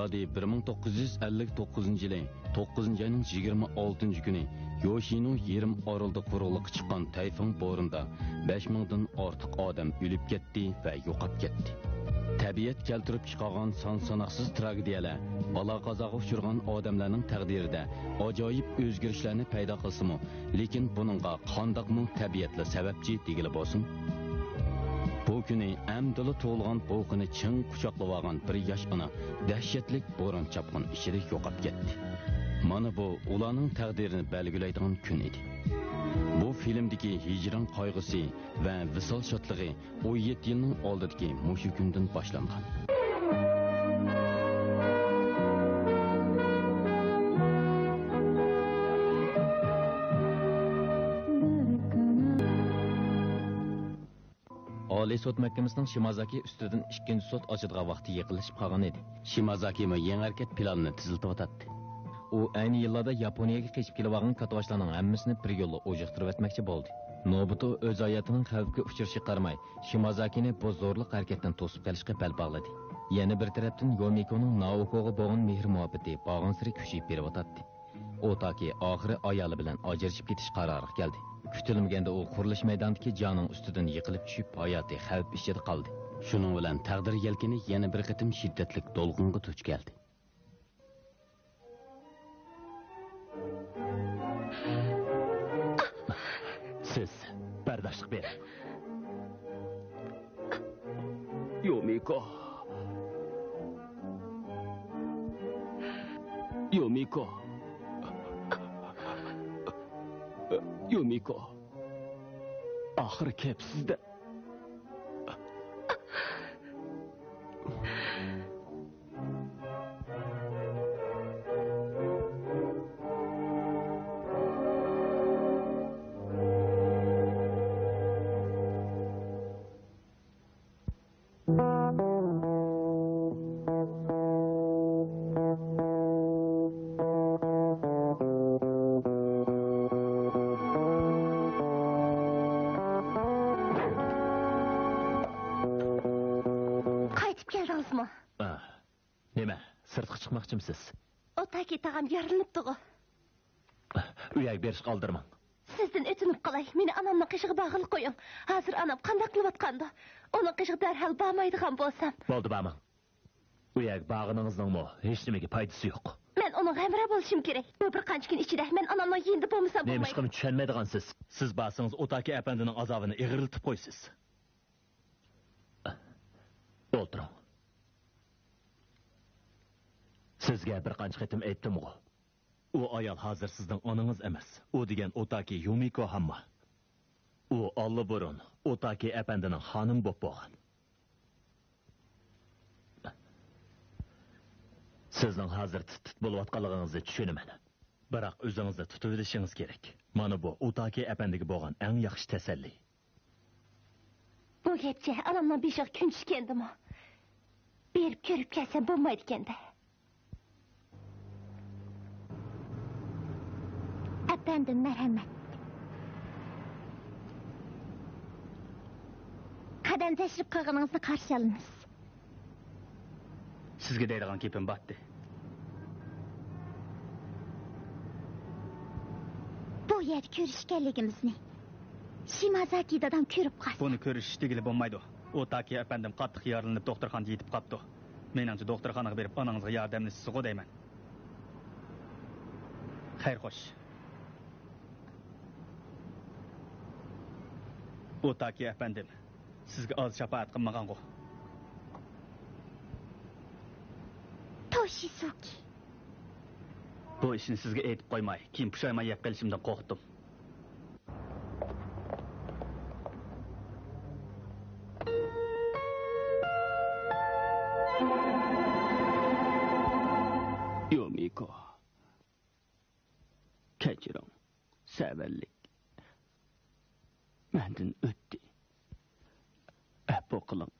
milodiy 1959-yili 9-ayning 26-kuni Yoshino yerim orolda quruqlikqa chiqqan tayfun bo'rinda 5000 dan ortiq odam o'lib ketdi va yo'qolib ketdi. Tabiat keltirib chiqargan son-sanoqsiz tragediyalar, balo qazoga uchragan odamlarning taqdirida ajoyib o'zgarishlarni paydo qilsa-mu, lekin buningga qandoqmi tabiatla sababchi degili bo'lsin. Bu kuni amdili to'lg'an bo'g'ini ching quchoqlab olgan bir yosh ona dahshatlik bo'ron chapqin ichida yo'qolib ketdi. Mana bu ularning taqdirini belgilaydigan kun edi. Bu filmdagi hijron qayg'usi va visol shodligi 17 yilning oldidagi mushu kundan boshlangan. Oliy sud mahkamasining Shimazaki ustidan ikkinchi sud ochilgan vaqti yaqinlashib qolgan edi. Shimazaki yangi harakat planini tuzilib o'tadi. U ayni yillarda Yaponiyaga qochib kelib olgan katavashlarning hammasini bir yo'lda o'jiqtirib o'tmoqchi bo'ldi. Nobuto o'z hayotining xavfga uchrashi qaramay, Shimazakini bu zo'rliq harakatdan to'sib qolishga bel bog'ladi. Yana bir tarafdan Yomikoning Naokoga bo'lgan mehr-muhabbati bag'ansiri kuchayib berib o'tadi. U toki oxiri ayoli bilan ajrashib ketish qaroriga keldi. Kutilmaganda u qurilish maydonidagi joning ustidan yiqilib tushib, hayoti xavf ichida qoldi. Shuning bilan taqdir yelkini yana bir qatim shiddatli to'lqinga duch keldi. Siz bardoshlik bering. Yomiko. Yomiko. Yomiko. Axir kepsizda. Chiqmoqchimsiz? Otaki tag'am yorilibdi-ku. Uyak berish qoldirmang. Sizdan o'tinib qolay. Meni anamning qishig'i bag'il qo'ying. Hozir anam qanday qilyotgandi? Uning qishig'i darhol bormaydigan bo'lsam. Bo'ldi, bormang. Uyak bag'iningizning hech nimaga foydasi yo'q. Men uning g'amra bo'lishim kerak. Bu bir qancha kun ichida men anamni yendi bo'lmasam bo'lmaydi. Nima qilib tushunmaydigansiz? Siz borsangiz Otaki apandining azobini ig'riltib qo'ysiz. O'tiring. Sizga bir qancha qitim aytdim-ku. U ayol hozir sizning onangiz emas. U degan Otaki Yomiko hamma. U allaburun Otaki apandining xonim bo'lib bo'lgan. Sizning hozir tit bo'layotganligingizni tushunaman. Biroq o'zingizni tutib olishingiz kerak. Mana bu Otaki apandiga bo'lgan eng yaxshi tasalli. Bu gapcha anamdan beshiq kun tushgandimi? Berib ko'rib kelsam bo'lmaydi ekanda. Apandim merhamet. Qadam tashrif qilganingizni qarshi olamiz. Sizga deydigan gapim batdi. Bu yer ko'rishganligimizni Shimazaki dadam ko'rib qoldi. Buni ko'rish degili bo'lmaydi. Otaki apandim qattiq yaralanib doktorxonaga yetib qopti. Meningcha doktorxonaga berib onangizga yordamni sizga deyman. Xayr xo'sh. Otaki efendim, sizga az şafaat qilmagan-ku. Toshizuki. Bu ishni sizga aytib qo'ymay, keyin pushaymon yeb qolishimdan qo'rqdim. Yomiko. Kechiring. Savallik. Menden o'tdi. Afo qiling.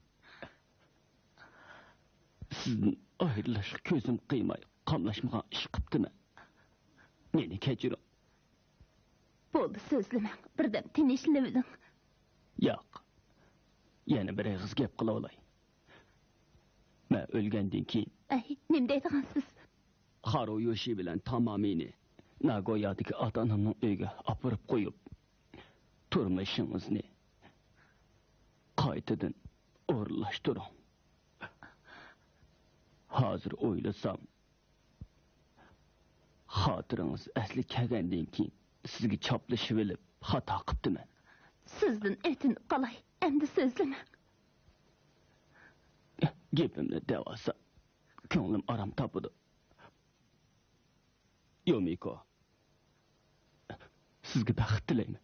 Sizdan ayrilish ko'zim qiymay, qamlashmagan ish qilibdiman. Meni kechiring. Bo'ldi, so'zlamang. Birdan tinchlanavering. Yo'q. Yana bir og'iz gap qila olay. Men o'lgandan keyin Ay, nima deydigansiz? Haruyoshi bilan tamomini Nagoyadagi ota-onamning uyiga olib qo'yib, turmushingizni qaytadan o'rlashtiring. Hozir o'ylasam, xotiringiz asli kelgandan keyin sizga choplashib olib, xato qilibdiman. Sizdan o'tinib qolay, endi so'zlamang. Gapimni devasa, ko'nglim aram topadi. Yomiko, sizga baxt tilayman.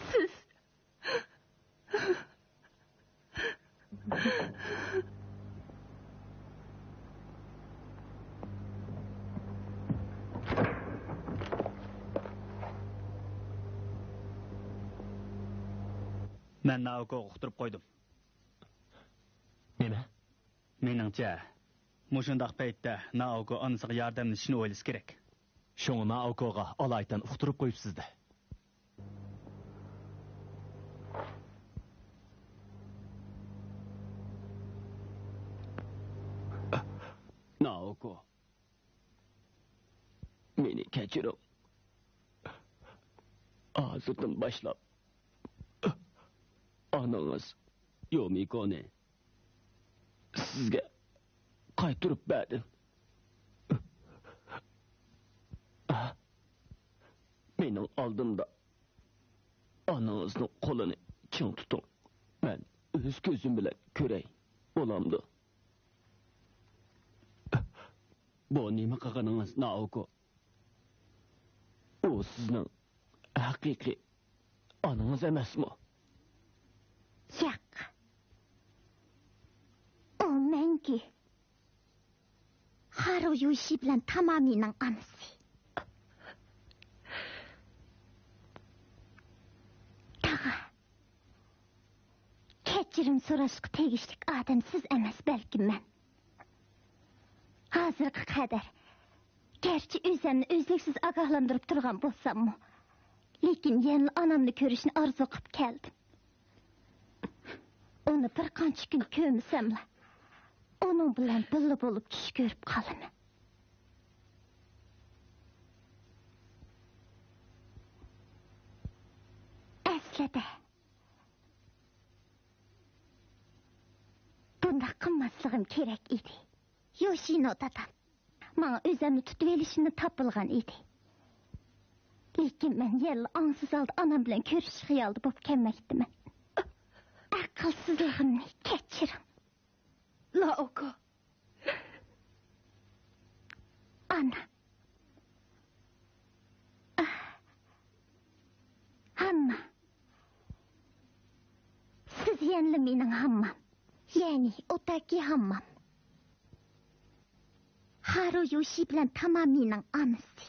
Siz Men Naoko'ga uqtirib qo'ydim. Nima? Meningcha, mushundaq paytda Naoko onasiga yordamlashishni o'ylash kerak. Şoňa Naoko'ga alaytan uqtirib qo'yibsiz-da. Naoko, meni kechiring. Hozirdan boshlab onangiz Yomikoni sizga qaytirib berdim. Mening oldimda onangizning qo'lini ching tuting. Men o'z ko'zim bilan ko'ray. Bo'lamdi. Bu nima qilganingiz, Naoko? U sizning haqiqiy onangiz emasmi? yo'q. O menga Haruyoshi bilan tamomiy onasi. Kechirim so'rashga tegishli odam siz emas, balki men. Hozirga qadar garchi o'zimni o'zliksiz ogohlantirib turgan bo'lsam-mu, lekin yana onamni ko'rishni orzu qilib keldim. Uni bir qancha kun ko'msamla, onun bilan birga bo'lib tush ko'rib qolaman. Aslida bunda qilmasligim kerak edi. Yoshino dadam menga o'zimni tutib olishimni topilgan edi. Lekin men yana ansiz oldi onam bilan ko'rish xayolida bo'lib kelmoqdiman. Aqlsizligimni kechiring. Naoko. Ana. Hamma. Siz yana mening hammam. Yani otaki hammam. Haruyoshi bilan tamomiy onasi.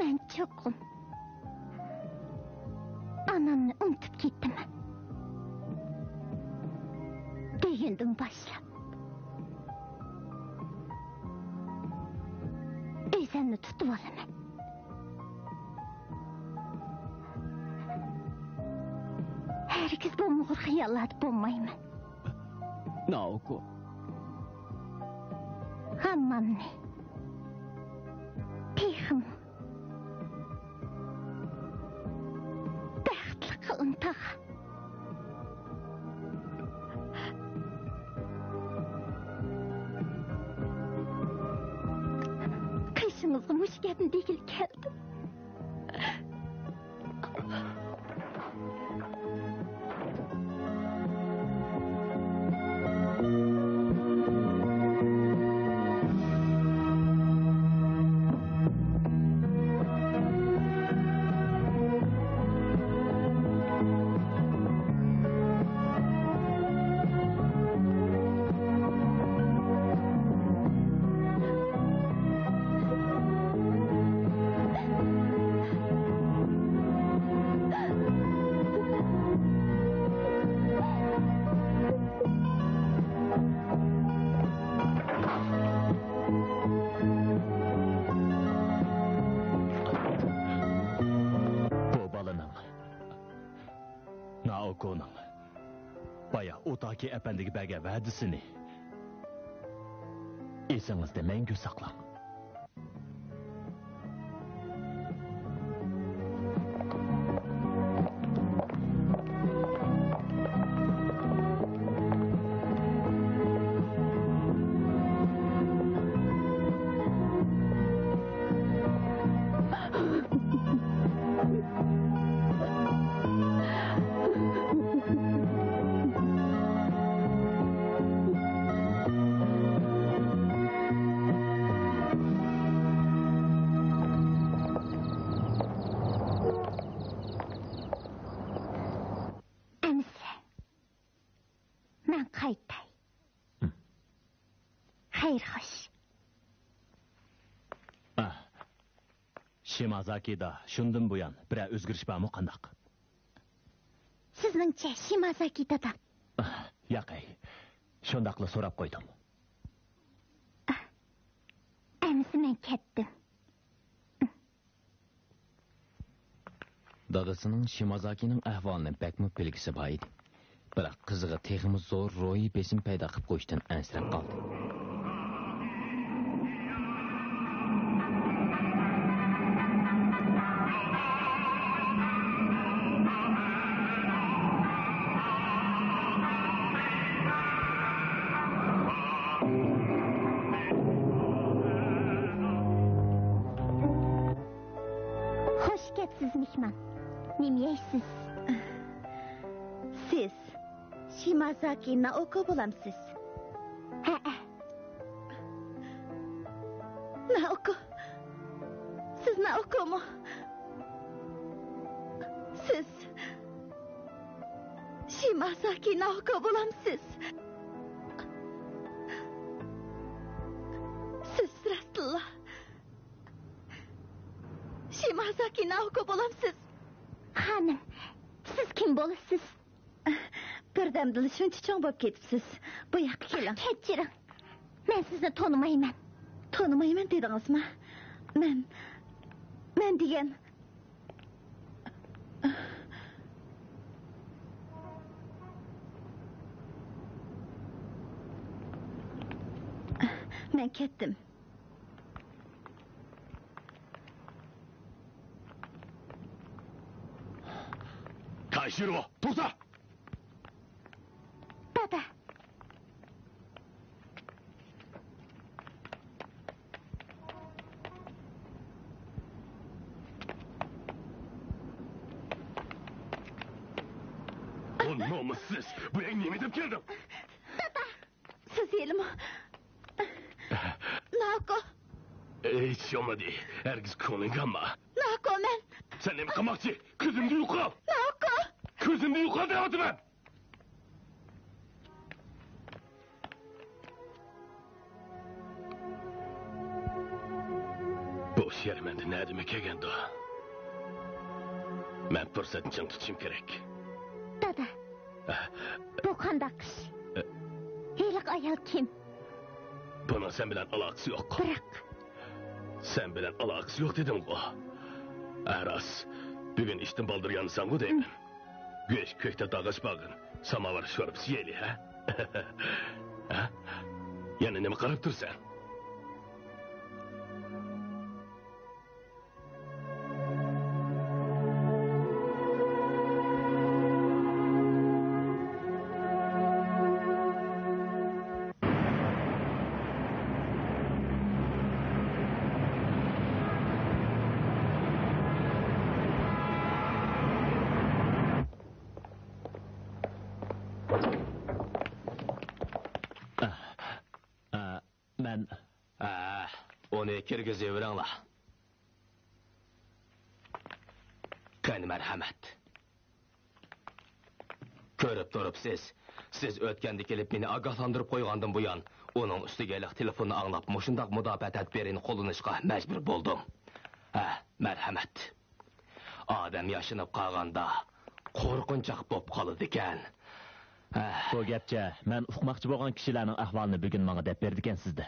Men cho'qim onamni unutib ketdiman. Degandan boshlab o'zimni tutib olaman. Herkes bu muğur xiyallat bo'lmayman. Naoko. Hammamni texim baxtli qiling tag'a. Qishingizga mush gapni degil keldim. Baya Otaki efendiga bergan va'dasini esingizda mangu saqlang. Shimazaki'da shundan buyon bir o'zgarish bormi qandaq? Sizningcha Shimazaki dadam? Yo'qay. Shundaqla so'rab qo'ydim. Endi men ketdim. Dadasining Shimazakining ahvolini bakmi bilgisi bor edi. Biroq qiziga teximiz zo'r ro'yi besim paydo qilib qo'yishdan ansirab qoldi. Nimeysiz? Siz Shimazaki Naoko bo'lamsiz? Ha. Naoko. Siz Naoko'mi? Siz Shimazaki Naoko bo'lamsiz? Siz Rasulullah Shimazaki Naoko bo'lamsiz? Hanım, siz kim bo'lasiz? Birdamdil shuncha cho'ng bo'lib ketibsiz. Bu yoqqa keling. Kechiring. Men sizni tonimayman. Tonimayman dedingizmi? Men degan men ketdim. Taishiro, to'xta! Dada. O namussuz, bu eng nima deb keldim? Dada. Siz elimi. Naoko. Hiç olmadı. Herkes konuyu kanma. Naoko men. Sen ne mi kamakçı? Kızımda yukarı. Naoko. Kızımda yukarı devadım ben. Boş yer mende ne demek egendi o? Ben fırsatını çın tutayım gerek. Dada. Bu qandaq ish? Heyliq ayol kim? Bunun sen bilen alakası yok. Bırak. Sen bilen alakası yok dedim o. Aras, bugün işten baldırganı sen bu değil mi? Güneş kökte dağış bağın, samavar şorup siyeli ha? Ha? Yani ne mi karıp dur sen? Onu kirgizeveringlar. Qani marhamat. Ko'rib turibsiz. Siz o'tganda kelib meni ogohlantirib qo'ygandan buyon, uning ustiga telefonni anglab, mushundaq mudofaa tadbirini qo'llanishga majbur bo'ldim. Marhamat. Odam yashinib qolganda qo'rqinchoq bo'lib qoladi ekan. Bu gapcha men uqmoqchi bo'lgan kishilarning ahvolini bugun menga deb berdi ekansizda.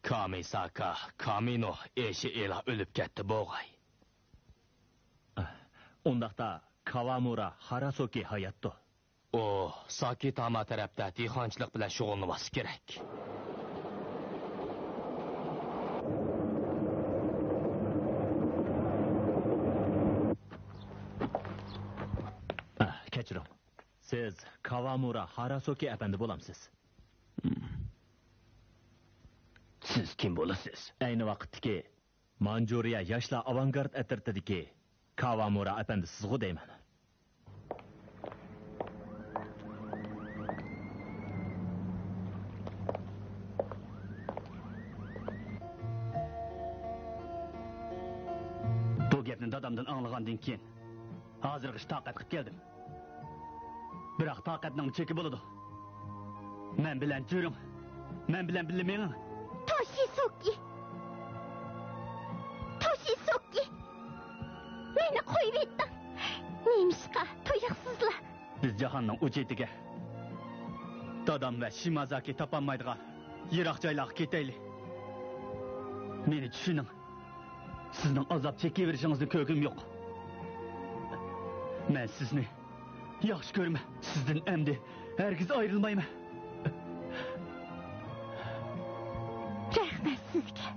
Kamisaka, Kamino eşi ela ölüp ketdi bo'g'ay. Undaqda Kawamura Harasoki hayotda. O, Saki Tama tarafda dehqonchilik bilan shug'ullanması kerak. Kechiring. Siz Kawamura Harasoki efendi bo'lamsiz. Siz kim bo'lasiz? Ayni vaqtdagi Manjuriya yoshlar avangard atirtidagi Kawamura efendi sizgu deyman. Bu gapni dadamdan anglagandan keyin hozirgi toqat qilib keldim. Biroq toqatning cheki bo'ladi. Men bilan juring. Men bilan birga mening. Toshisoki. Meni qo'yib etding. Nemishqa to'yiqsizlar. Biz jahonning uchetiga dadam va Shimazaki topolmaydigan yiroq joylarga ketaylik. Meni tushuning. Sizning azob chekiverishingizni ko'rgim yo'q. Men sizni yaxshi ko'raman. Sizdan endi hargiz ayrilmayman. Rahmat sizga.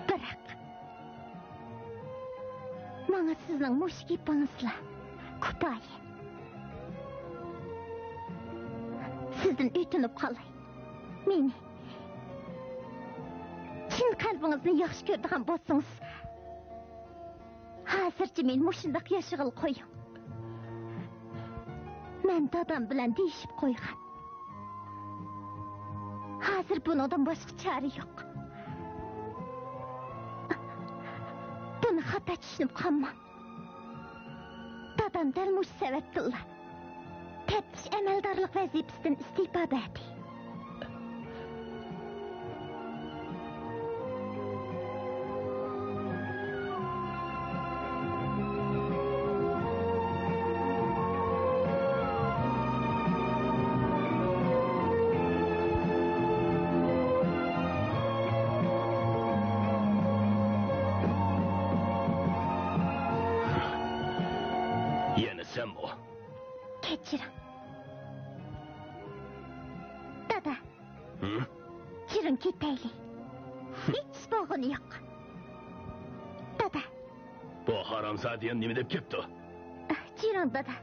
Biroq menga sizning mushkipingizlar kifoya. Sizdan o'tinib qolay. Meni chin qalbingizni yaxshi ko'radigan bo'lsangiz, hozircha men mushundaq yashig'il qo'ying. Men dadam bilan deyishib qo'ygan. Hozir bundan boshqa chora yo'q. Buni xato tushunib qolmang. Dadam dal mush sababdilla taftish amaldorlik vazifasidan iste'fo berdi. Kechiring. Dada. Chiring ketaylik. Hech bog'ini yo'q. Dada. Bu haramzodiyan nima deb kepti? Chiring dada.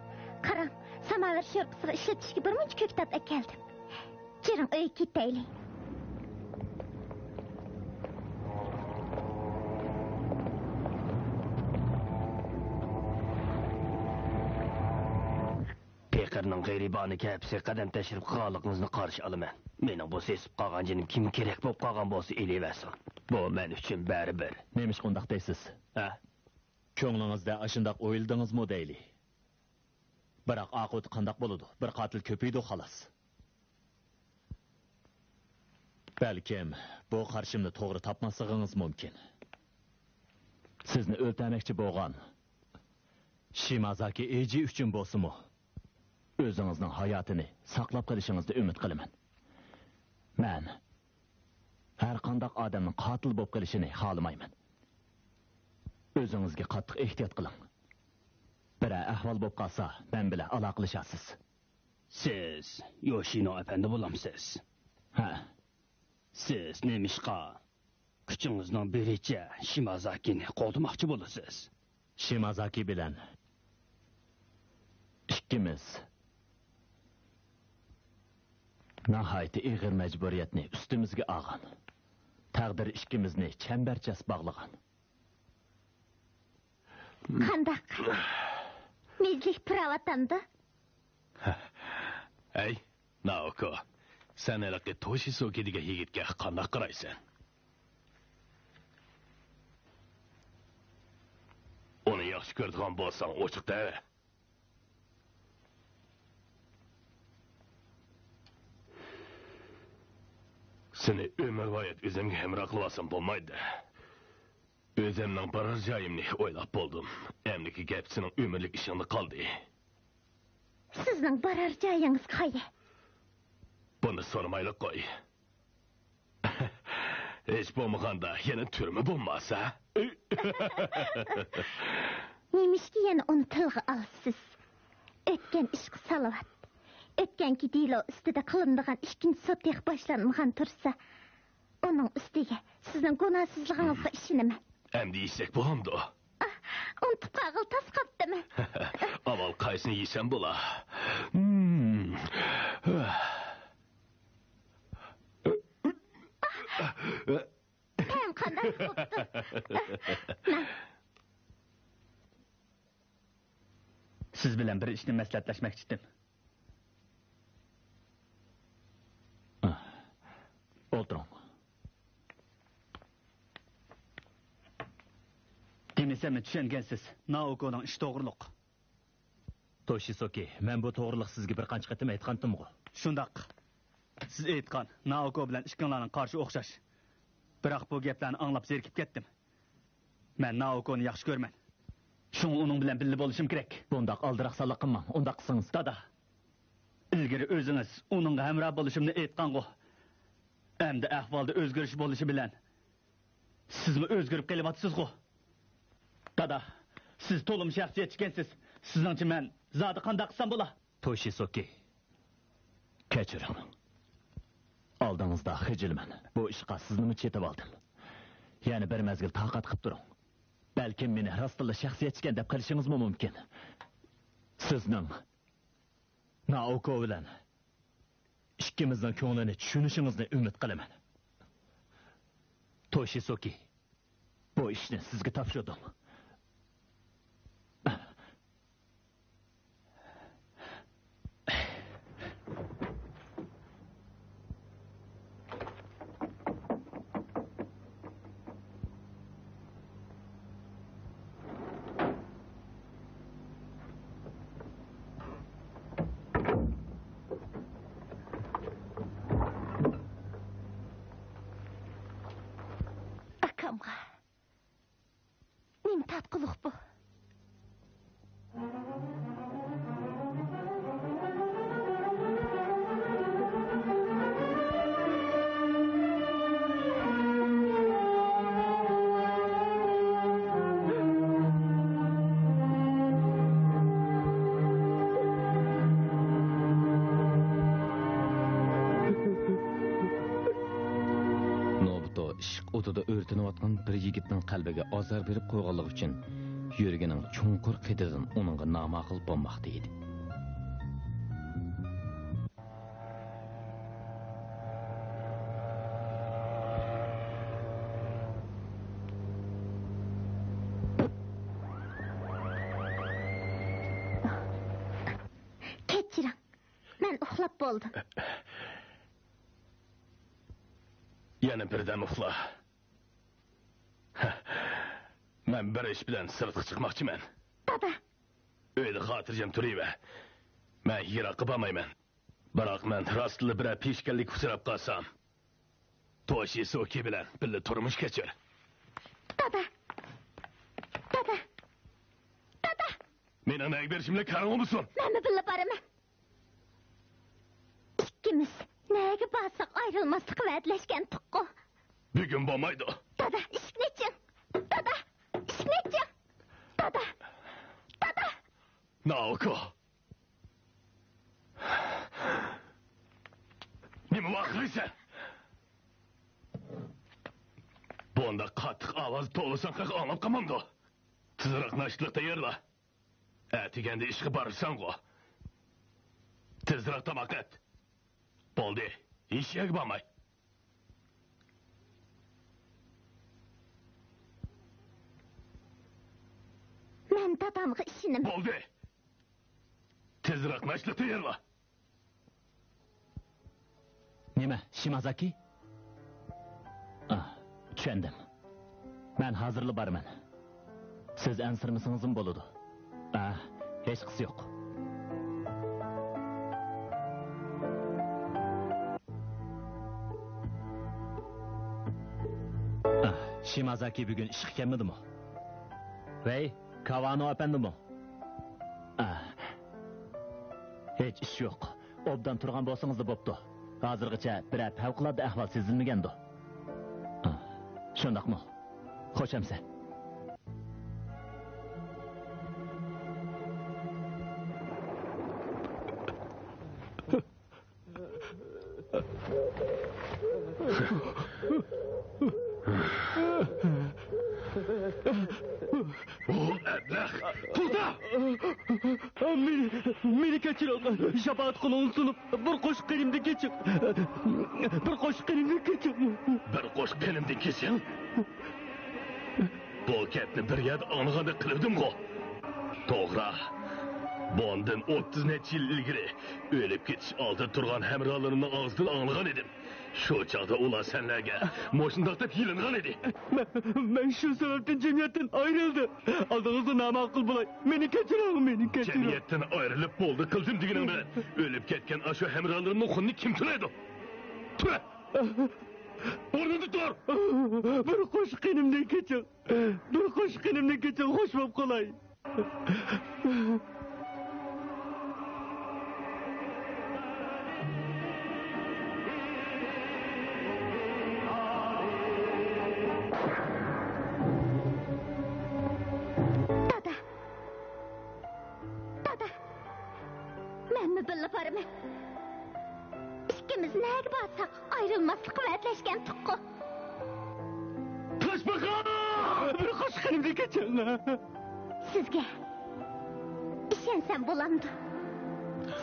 Qarang, samovar sho'rpasini ishlatishga bir muncha ko'ktat akeldim. Chiring uyga ketaylik. Pekarning g'ayriboniga hapsi qadam tashrif qilganligingizni qarshi olaman. Mening bu sesib qolgan jinim kim kerak bo'lib qolgan bo'lsa eleversin. Bu men uchun baribir. Nemish qundaq deysiz? Ko'nglingizda ashundaq o'yildingizmi deyli? Biroq aqo't qandaq bo'ladi? Bir qotil ko'paydi xolos. Balkim bu qarshimni to'g'ri topmasligingiz mumkin. Sizni o'ltirmoqchi bo'lgan Shimazaki Eiji uchun bo'lsa-mu, o'zingizning hayotini saqlab qolishingizni umid qilaman. Men har qanday odamning qotil bo'lib qolishini xohlamayman. O'zingizga qattiq ehtiyot qiling. Bir ahvol bo'lib qolsa, men bilan aloqalashasiz. Siz Yoshino efendi bo'lamsiz. Ha. Siz nemishqa kuchingizning biricha Shimazakini qo'ldamoqchi bo'lasiz. Shimazaki bilan ikkimiz nihoyatda ig'ir majburiyatni ustimizga olgan. Taqdir ikkimizni chambarchas bog'lagan. Qandaq? Mezlik pravatamda? Ey, Naoko, sen elaqi Toshisoki degan yigitga qanday qaraysan? Uni yaxshi ko'radigan bo'lsang, ochiqda. Seni ömürboyu o'zimga hamroh qilasam bo'lmaydi. O'zimning borar joyimni o'ylab bo'ldim. Endi gap sening umrlik ishingni qoldi. Sizning borar joyingiz qayerda? Buni so'ramaylik qo'y. Hech bo'lmaganda yana turma bo'lmasa. Nemişki yana onu tilg'i alsiz. Ötken ishqi salavat. Ötkenki dilo ustida qilindigan ikkinchi sotih boshlanmagan tursa, onun ustiga sizning gunohsizligingizga ishonaman. Endi yesek bo'lamdi. Unutib qag'il tas qapdiman. Avval qaysini yesam bo'la. Tam qanday bo'pti. Siz bilan bir ishni maslahatlashmoqchi edim. O'tiring. Demesam tushungansiz. Naoko'ning ish to'g'riliq. Toshisoki, men bu to'g'riliq sizga bir qancha qatim aytgandim-ku. Shundaq. Siz aytgan Naoko bilan ishqinglarning qarshi o'xshash. Biroq bu gaplarni anglab zerikib ketdim. Men Naokoni yaxshi ko'rman. Shun uning bilan birga bo'lishim kerak. Bundaq aldiraq sallaq qilmang. Undaq qilsangiz, Dada. Ilgari o'zingiz uningga hamroh bo'lishimni aytgan-ku. Endi ahvolda o'zgarish bo'lishi bilan sizmi o'zgarib qelyapsiz-ku? Dada, siz to'lim shaxsiyat ekansiz. Sizningcha men zodi qanday qilsam bo'la? Toshisoki, kechiring. Oldingizda xijilman. Bu ishqa sizni chetib oldim. Yana bir mezgil taqat qilib turing. Balkim meni rostilla shaxsiyat ekan deb qilishingiz mumkin. Sizning Naoko bilan ikkimizning ko'nglini tushunishingizni umid qilaman. Toshisoki, bu ishni sizga topshirdim. Akamga. Nim tatqılık bu. o'tida o'rtanayotgan bir yigitning qalbiga ozor berib qo'yganligi uchun yuragining chunqur qididan uningga nomaqul bo'lmoqda edi. Kechiring. Men uxlab bo'ldim. Yana birdan uxla. Men bir ish bilan sirtqa chiqmoqchiman. Dada. Uyda xotirjam turayver. Men yiroqqa bormayman. Biroq men rostli bir peshkanlik uchrab qolsam, Toshisoki bilan birga turmush kechir. Dada. Dada. Dada. Mening nega berishimga qarang'imisan? Men birga boraman. İkimiz nega borsak ayrılmaslik va'dlashgan tuqqu. Bugun bo'lmaydi. Dada, ishqneching. Dada, ishqneching. Dada. Dada. Naoko. Nima vaqtlaysan? Bunda qattiq ovoz to'lasan qaq anglab qolmamdi. Tezroq nashliqda yerla. Atiganda ishga borsan-ku. Tezroq tomoq et. Bo'ldi. Ishga bormay. Men dadamga ishinim. Bo'ldi. Tezroq nashliqda yerla. Nima, Shimazaki? Tushundim. Men hozirli borman. Siz ansirmisingizim bo'ladi. Hech qisi yo'q. Shimazaki bugun ishga kelmadimi? Vey, Kawano efendimi? Hech ish yo'q. Obdan turgan bo'lsangiz da bo'pti. Hozirgacha bir favqulodda ahvol sezilmagandi. Shundaqmi? Xo'shamsan. Ablah, to'xta! Meni kechir, shafaat qilingsin. Bir qo'shiq qilingni kechir. Bir qo'shiq qilingni kechir. Bir qo'shiq qilingni kechir. Bu gapni bir yerda anlaganda qildim-ku. To'g'ri. Bundan 30 necha yil ilgari o'lib ketish oldida turgan hamrohlarimning og'zidan anglagan edim. Shu chaqda ular senlarga mo'shundoq deb yilingan edi. Men shu sababdan jamiyatdan ayrıldı. Aldığınızda namakul bulay. Meni kechirang, meni kechirang. Jamiyatdan ayrilib bo'ldi qildim deganing bilan o'lib ketgan ashu hamrohlarimning xunni kim to'laydi? Tue! O'rnida tur! Bir qo'shiq qilingni kechir. Bir qo'shiq qilingni kechir, xush bo'lib qolay. İkimiz nereye bassak ayrılmaslık vaatleşken tukku. Taşbakan! Bir qo'shiq qilingni kechir. Sizge işensem bolamdı.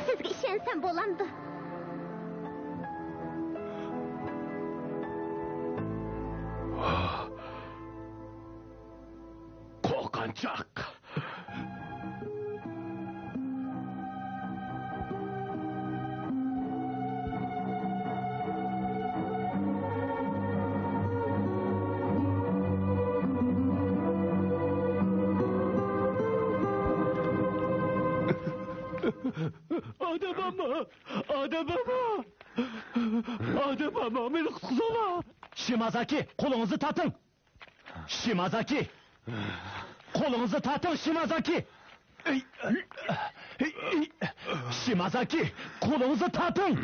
Sizge işensem bolamdı. Qo'rqinchoq. Adamama, beni kutkusana. Shimazaki, kolunuzu tatın. Shimazaki. Kolunuzu tatın Shimazaki. Shimazaki, kolunuzu tatın.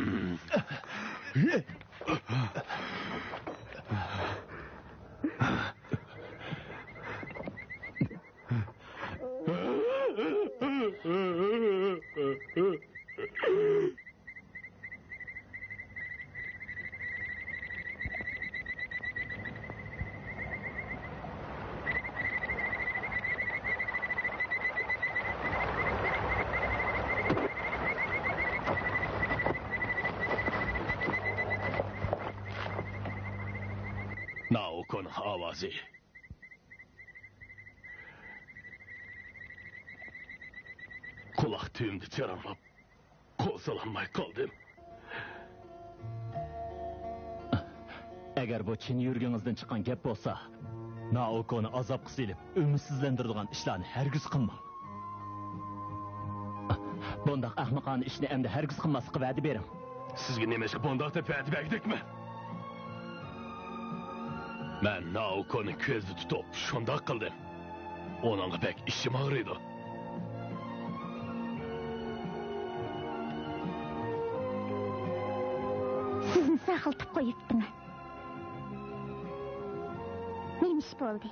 Naoko'nun ovozi. Quloq tüyümde jaranlab, qo'zg'ololmay qoldim. Agar bu chin yurgingizdan chiqqan gap bo'lsa, Naokoni azobga silib, umidsizlantiradigan ishlarni hargiz qilmang. Bundaq ahmoqona ishni endi hargiz qilmaslikka va'da bering. Sizga nimasi bundoq deb va'da berdik-mi? Men Naoko'ni ko'zda tutib, shundoq qildim. Onunla pek ishim og'riydi. Sizni saqiltib qo'yibdiman. Nima ish bo'ldi?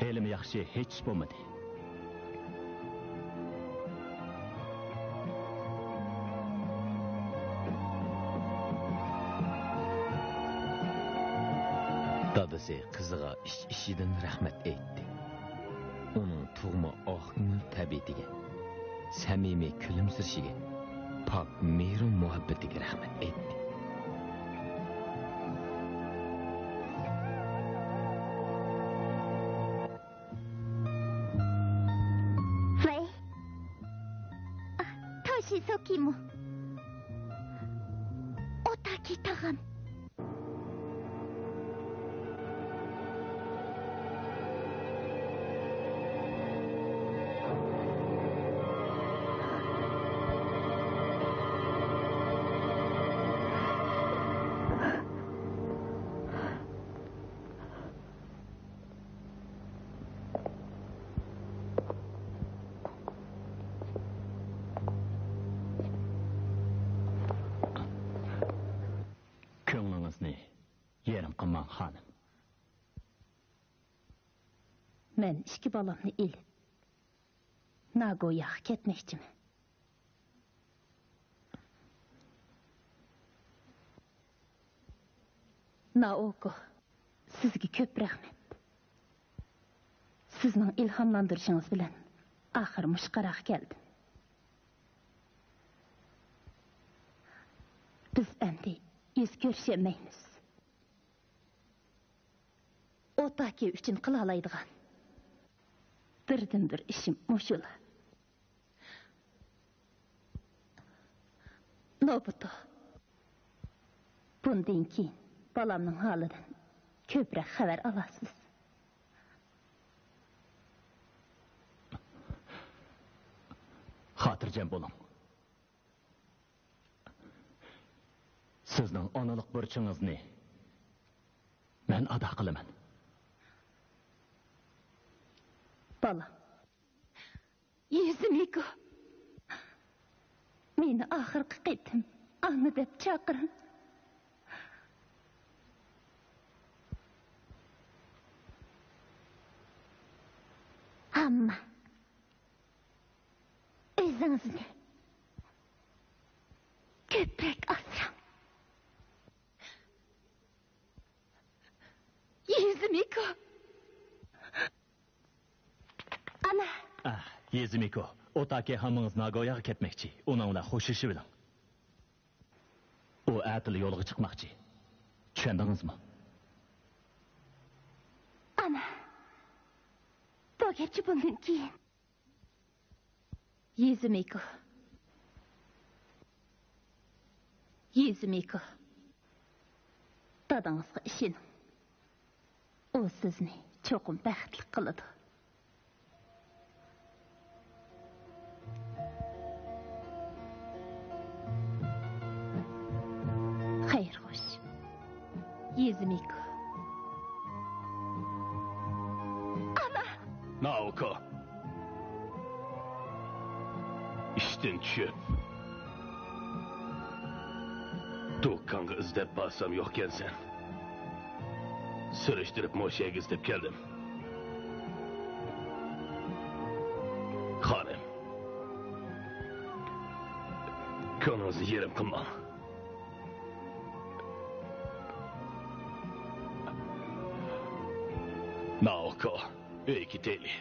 Helim yaxshi, hech ish bo'lmadi. Dadası kızıga işidan rahmet etti. Onun tuğma ahkını tabiatiga, samimiy kulimsirashiga, pok mehr muhabbatiga rahmet etti. Vay. Toshizoki mu. Otaki tag'am. Ko'nglingizni yerim qilmang xonim. Men ikki bolamni ilib Nagoyaga ketmoqchiman. Naoko, Sizga ko'p rahmat. Sizning ilhomlantirishingiz bilan oxir mushqaroq keldim. Biz endi yuz ko'rishamaymiz. Otaki uchun qila oladigan birdan-bir ishim mushula. Nobuto. Bundan keyin balamning holidan ko'proq xabar olasiz. Xotirjam bo'ling. Sizning onalik burchingizni men ado qilaman. Balam. Yuzimiko. Meni oxirgi qitim ana deb chaqiring. Amma o'zingizni ko'proq asrang. Yuzimiko. Ana. Yuzimiko, Otaki hamingiz Nagoyaga ketmoqchi. Uning bilan xo'shishi bilan. U atil yo'lga chiqmoqchi. Tushundingizmi? Ana. To'g'ri bundan keyin. Yuzimiko. Yuzimiko. Dadangizga ishining. O sizni cho'qim baxtli qiladi. Xayr xo'sh. Yuzimiko. Ana. Naoko. İşten tushib. Do'konga izlab borsam yo'qkansan. Surishtirib mo'shak izlab keldim. Xonim. Ko'ningizni yerim qilmang. Naoko, uyga ketaylik.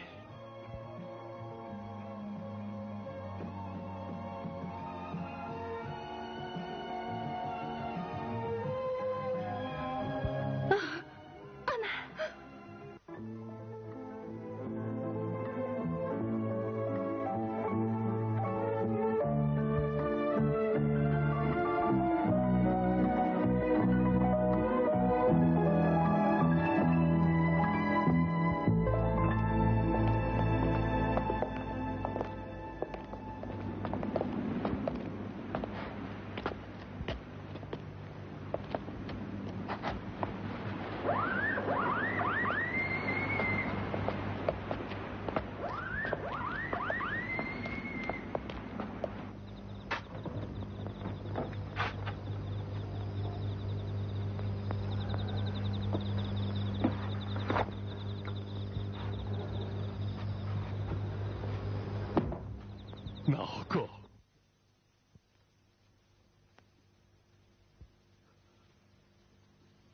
Naoko.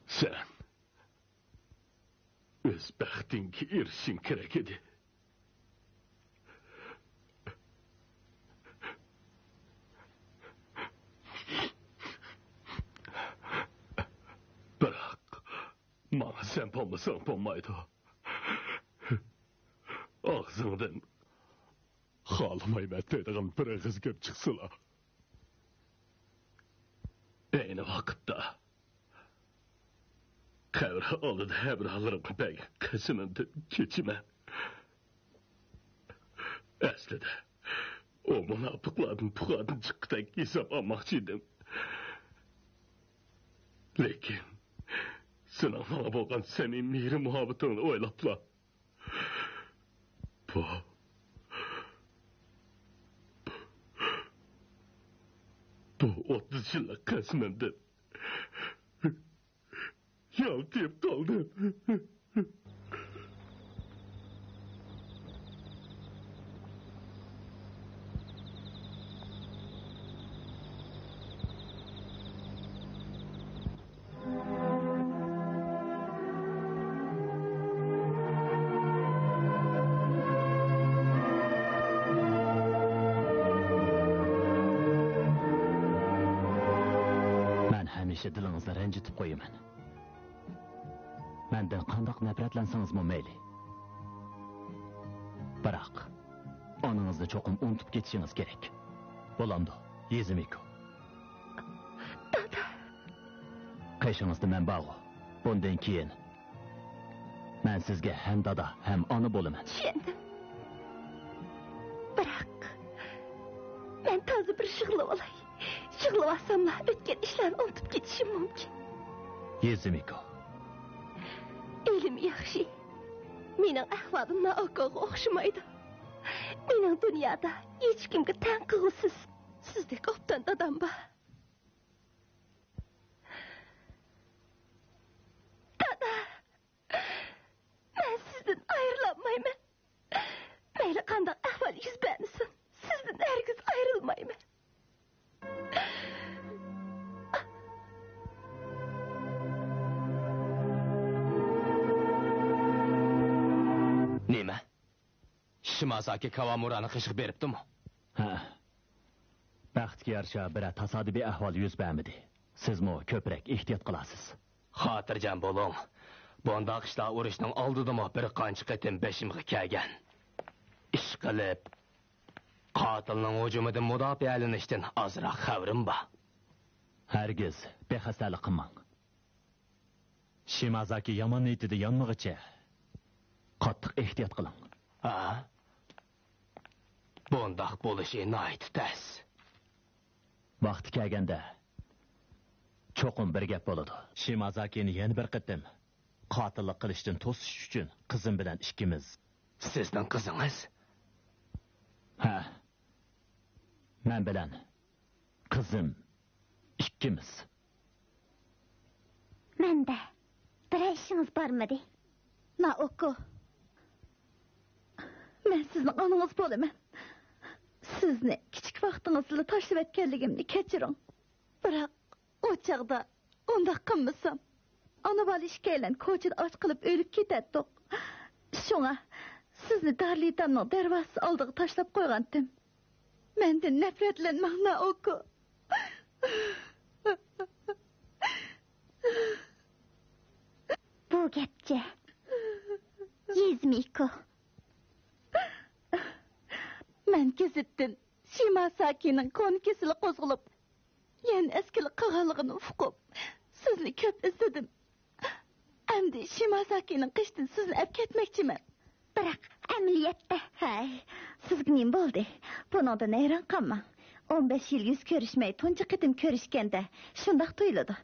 Sen öz baxtingga erishing kerak edi. Biroq mana sen bo'lmasang bo'lmaydi. Og'zingdan xohlamayman deydigan bir og'iz gap chiqsalar. Ayni vaqtda qabr oldida habralarimga bag qasimimda kechiman. Aslida o munofiqlarning puxadan chiqqidek hisob olmoqchi edim. Lekin sening menga bo'lgan samimiy muhabbatingni o'ylabla. Bu 30 yıllık kasmımda yaltayıp kaldım. hamisha dilingizni ranjitib qo'yaman. Mendan qandoq nafratlansangizmi mayli. Biroq onangizni cho'qim unutib ketishingiz kerak. Bo'lamdi, Yezimiko. Dada. Qishingizni men bag'u. Bundan keyin men sizga ham dada, ham ona bo'laman. Tushundim. Biroq men toza bir shig'ilib olay. Shig'ilib olsamla o'tgan ishlarni unutib ketishim mumkin. Yezimiko. Elim yaxshi. Mening ahvolim Naoko'ga o'xshamaydi. Mening dunyoda hech kimga tang qilg'usiz sizdek obdan dadam bor. Dada, men sizdan ayrilmayman. Mayli qanday ahvol yuz bersin, sizdan hargiz ayrilmayman. Nima? Shimazaki Kawamurani qiyshiq beribdimi? Ha. Baxtga yarasha bir tasodifiy ahvol yuz bermadi. Sizmi ko'proq ehtiyot qilasiz. Xotirjam bo'ling. Bundoq ishlar urushning oldidami bir qancha qatim beshimga kelgan. Ish qilib qotilning hujumidan mudofaalanishdan ozroq xabrim bor. Hargiz bexasalik qilmang. Shimazaki yomon niyatida yonmag'icha qattiq ehtiyot qiling. Ha? Bundoq bo'lishi nihoyat tas. Vaqti kelganda cho'qim bir gap bo'ladi. Shimazakini yana bir qatim qotillik qilishdan to'sish uchun qizim bilan ikkimiz. Sizning qizingiz? Ha. Men bilan qizim ikkimiz. Menda bir ishingiz bormidi? Naoko. Men sizning onangiz bo'laman. Sizni kichik vaqtingizda tashlab o'tganligimni kechiring. Biroq o chaqda undaq qilmasam, ona bola ishkaylan ko'chada och qilib o'lib ketadi. Shunga sizni darlitamning darvozasi oldiga tashlab qo'ygandim. Mendan nafratlanmang Naoko. Bu gapcha Yezmiko. Men kezitdim. Shimasakining qon kesili qo'zg'alib, yana eskilik qilganligini uqib, sizni ko'p izladim. Endi Shimasakining qishdan sizni olib ketmoqchiman. Biroq amaliyotda, hay, sizga nim bo'ldi? Bundan hayron qolmang. 15 yil yuz ko'rishmay, tunji qitim ko'rishganda shundoq tuyuladi.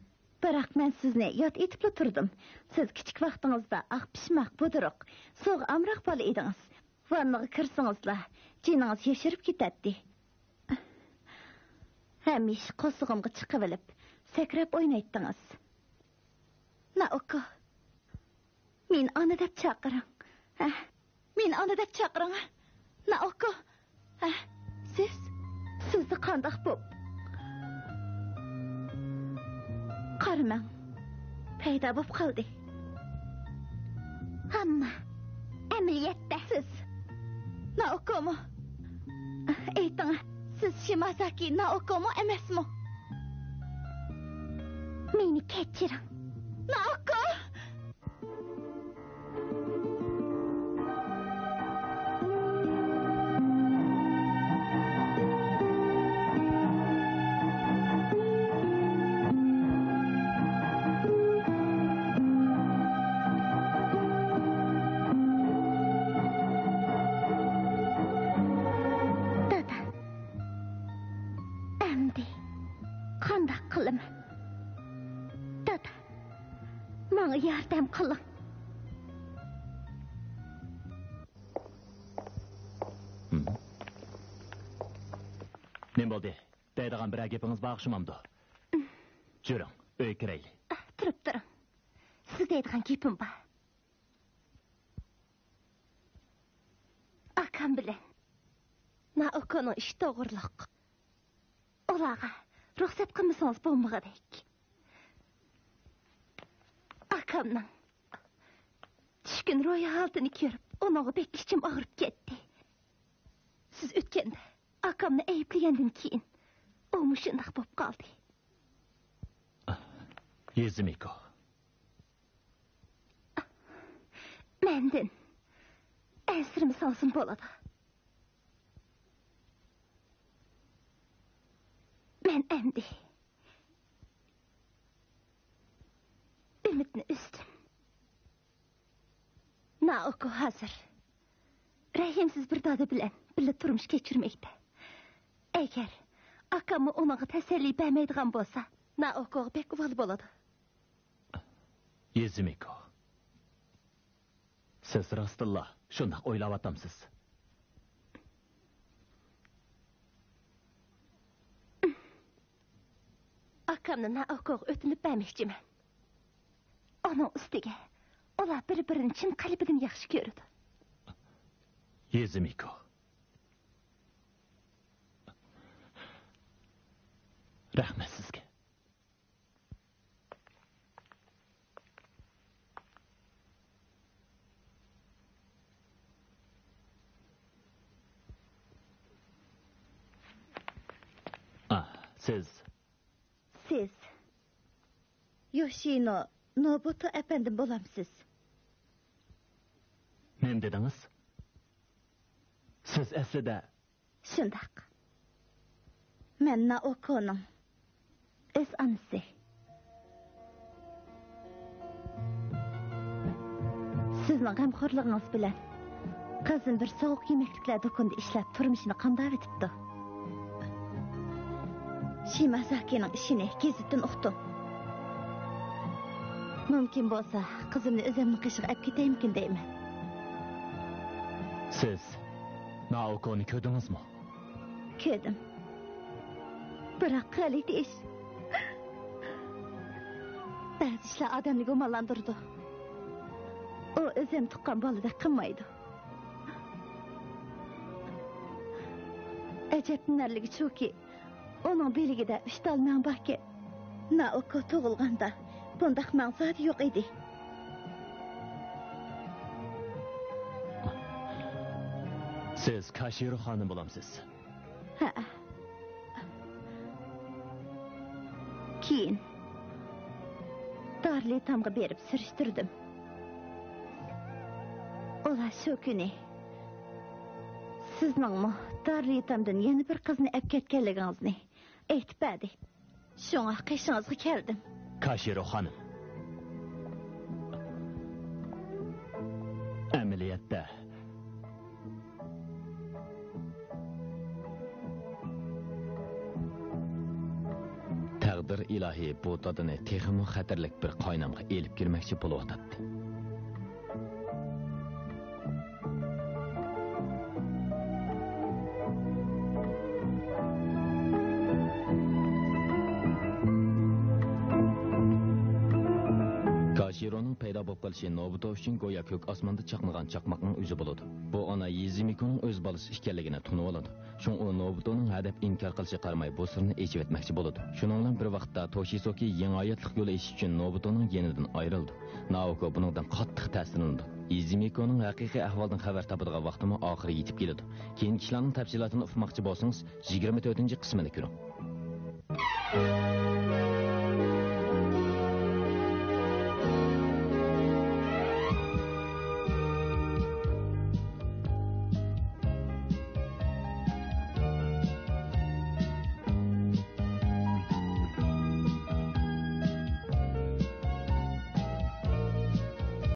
Biroq men sizni yod etib turdim. Siz kichik vaqtingizda oq pishmoq buduruq, so'g' amroq bola edingiz. Vannaga kirsingizlar, jiningiz yashirib ketadi. Hamish qo'sig'imga chiqib olib, sakrab o'ynaytdingiz. Naoko. Men ona deb chaqiring. Ha? Men ona deb chaqiring. Naoko. Ha? Sizni qandoq bo'p? Qarmang. Paydo bo'lib qoldi. Hamma amaliyotda siz Naokomi? Ayting, siz Shimasaki Naokomi emasmi? Meni kechiring. Naoko! Yordam qiling. Nima bo'ldi? Deydigan bir gapingiz baxshimamdi. Juring, uy kirayli. Turib turing. Siz deydigan gapim bor. Akam bilan Naokoning ish to'g'riliq. Ularga ruxsat qilmasangiz bo'lmagadek. Akamning tushkun ro'yxatini ko'rib, uning bek ichim og'rib ketdi. Siz o'tganda akamni ayblagandan keyin u mushundaq bo'lib qoldi. Yezimiko. Mendin. Ensirimiz olsun boladı. Men emdi. Ümitini üstüm. Na oku hazır. Rahimsiz bir dadı bilen, birle turmuş geçirmekte. Eğer akamı onağı teselli bermeydiğen bolsa, na oku pek uvalı boladı. Yezimiko. Siz rastıllah, şundak oylavatamsız. Akamni na oku ötünüp bermekçimen. Onun üstüge, olar bir-birini çin kalbidin yaxşı görüdü. Yezimiko. Rahmet sizge. Siz. Siz. Yoshino Nobuto efendim bolamsiz. Nem dediniz? Siz aslida. Şundak. Men Naoko'nun öz anısı. Sizning g'amxo'rligingiz bilan qizim bir sovuq yemekliklar do'konida ishlab turmushini qamdab etibdi. Shimazakining ishini gezitdan o'qdim. Mumkin bo'lsa, qizimni o'zimning qishiga olib ketaymikin deyman. Siz Naoko'ni ko'rdingizmi? Ko'rdim. Biroq g'alati ish. Ba'zi ishlar odamni gumonlantirdi. O o'zim tuqqan bolada qilmaydi. Ajablanarligi shuki, onun beligida 3 tal man borki, Naoko tug'ilganda bundaq manfaat yo'q edi. Siz Kashiro xonim bo'lamsiz. Ha. Keyin Darli tamga berib surishtirdim. Ola shu kuni sizningmi Darli tamdan yana bir qizni olib ketganligingizni aytib berdi. Shunga qishingizga keldim. Kashiro xonim. Amaliyotda taqdir ilahi bu tadini texmi xatarlik bir qaynamga elib kirmoqchi bo'layotdi. Kashironing paydo bo'lib qolishi Nobuto uchun go'yo ko'k osmonda chaqnagan chaqmoqning o'zi bo'ladi. Bu ona Yezimikoning o'z bolasi ekanligini tunib oladi. Shun u Nobutoning hadab inkor qilishi qaramay bu sirni echib etmoqchi bo'ladi. Shuning bilan bir vaqtda Toshisoki yangi hayotlik yo'li ish uchun Nobutoning yenidan ayrildi. Naoko buningdan qattiq ta'sirlandi. Yezimikoning haqiqiy ahvoldan xabar topadigan vaqtimi oxiri yetib keladi. Keyin ishlarning tafsilotini uqmoqchi bo'lsangiz 24-qismini ko'ring.